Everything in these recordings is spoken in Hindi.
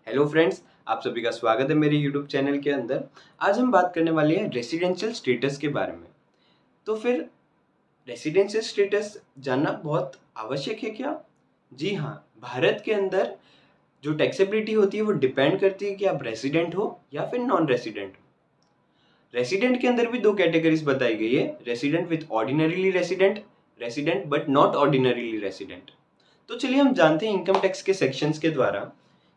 हेलो फ्रेंड्स, आप सभी का स्वागत है मेरे यूट्यूब चैनल के अंदर। आज हम बात करने वाले हैं रेसिडेंशियल स्टेटस के बारे में। तो फिर रेसिडेंशियल स्टेटस जानना बहुत आवश्यक है क्या? जी हाँ, भारत के अंदर जो टैक्सेबिलिटी होती है वो डिपेंड करती है कि आप रेसिडेंट हो या फिर नॉन रेसिडेंट हो। रेसिडेंट के अंदर भी दो कैटेगरीज बताई गई है, resident with ordinarily resident, resident but not ordinarily resident. तो चलिए हम जानते हैं इनकम टैक्स के सेक्शंस के द्वारा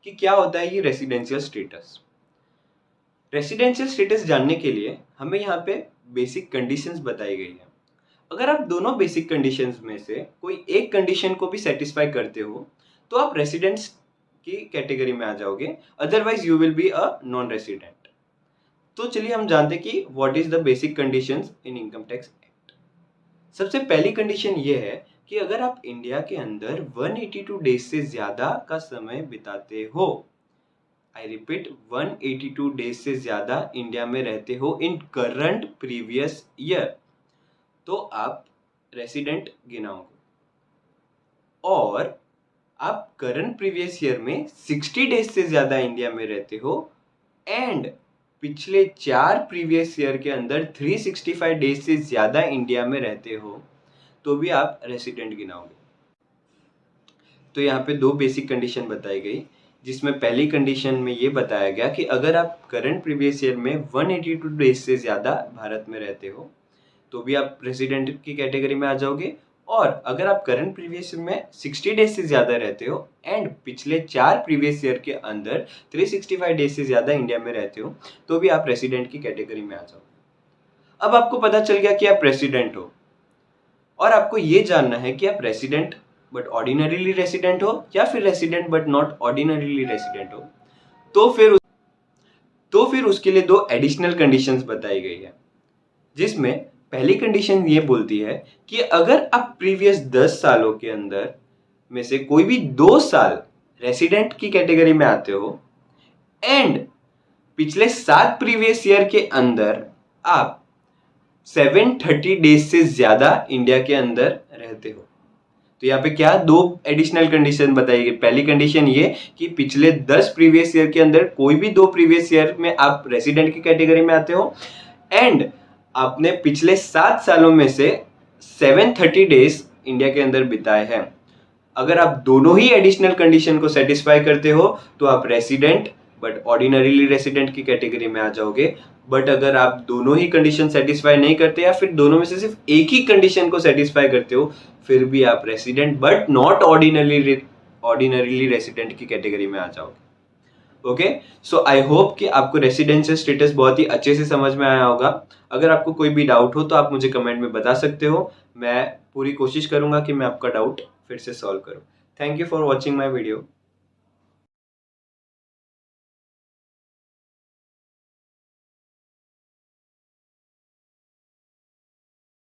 कि क्या होता है ये रेसिडेंशियल स्टेटस। रेसिडेंशियल स्टेटस जानने के लिए हमें यहाँ पे बेसिक कंडीशंस बताई गई है। अगर आप दोनों बेसिक कंडीशंस में से कोई एक कंडीशन को भी सेटिस्फाई करते हो तो आप रेसिडेंट्स की कैटेगरी में आ जाओगे, otherwise you will be a non resident. तो चलिए हम जानते हैं कि what is the basic conditions in income tax act. सबसे पहली कंडीशन ये है कि अगर आप इंडिया के अंदर 182 डेज से ज्यादा का समय बिताते हो, आई रिपीट 182 डेज से ज्यादा इंडिया में रहते हो इन करंट प्रीवियस ईयर, तो आप रेसिडेंट गिनाओगे। और आप करंट प्रीवियस ईयर में 60 डेज से ज्यादा इंडिया में रहते हो एंड पिछले 4 प्रीवियस ईयर के अंदर 365 डेज से ज्यादा इंडिया में रहते हो तो भी आप रेसिडेंट गिनाओगे। तो यहाँ पे दो बेसिक कंडीशन बताई गई, जिसमें पहली कंडीशन में ये बताया गया कि अगर आप करंट प्रीवियस ईयर में 182 डेज से ज़्यादा भारत में रहते हो तो भी आप रेसिडेंट की कैटेगरी में आ जाओगे। और अगर आप करंट प्रीवियस ईयर में 60 डेज से ज़्यादा रहते हो एंड पिछले 4 प्रीवियस ईयर के अंदर 365 डेज से ज़्यादा इंडिया में रहते हो तो भी आप रेसिडेंट की कैटेगरी में आ जाओगे। अब आपको पता चल गया कि आप रेसिडेंट हो और आपको ये जानना है कि आप रेसिडेंट बट ऑर्डिनरीली रेसिडेंट हो या फिर resident but not ordinarily resident हो। तो फिर उसके लिए दो एडिशनल कंडीशंस बताई गई है, जिसमें पहली कंडीशन ये बोलती है कि अगर आप प्रीवियस 10 सालों के अंदर में से कोई भी 2 साल रेसिडेंट की कैटेगरी में आते हो एंड पिछले 7 प्रीवियस ईयर के अंदर आप 730 डेज से ज्यादा इंडिया के अंदर रहते हो, तो यहाँ पे क्या दो एडिशनल कंडीशन बताई गई। पहली कंडीशन ये कि पिछले 10 प्रीवियस ईयर के अंदर कोई भी 2 प्रीवियस ईयर में आप रेसिडेंट की कैटेगरी में आते हो एंड आपने पिछले 7 सालों में से 730 डेज इंडिया के अंदर बिताए हैं। अगर आप दोनों ही एडिशनल कंडीशन को सेटिस्फाई करते हो तो आप रेसिडेंट बट ऑर्डिनरीली रेसिडेंट की कैटेगरी में आ जाओगे। बट अगर आप दोनों ही कंडीशन सेटिस्फाई नहीं करते या फिर दोनों में से सिर्फ एक ही कंडीशन को सेटिस्फाई करते हो फिर भी आप resident but not ordinarily resident की कैटेगरी में आ जाओगे। ओके, सो आई होप कि आपको रेसिडेंशियल स्टेटस बहुत ही अच्छे से समझ में आया होगा। अगर आपको कोई भी डाउट हो तो आप मुझे कमेंट में बता सकते हो, मैं पूरी कोशिश करूंगा कि मैं आपका डाउट फिर से सॉल्व करूं। Thank you for watching my video.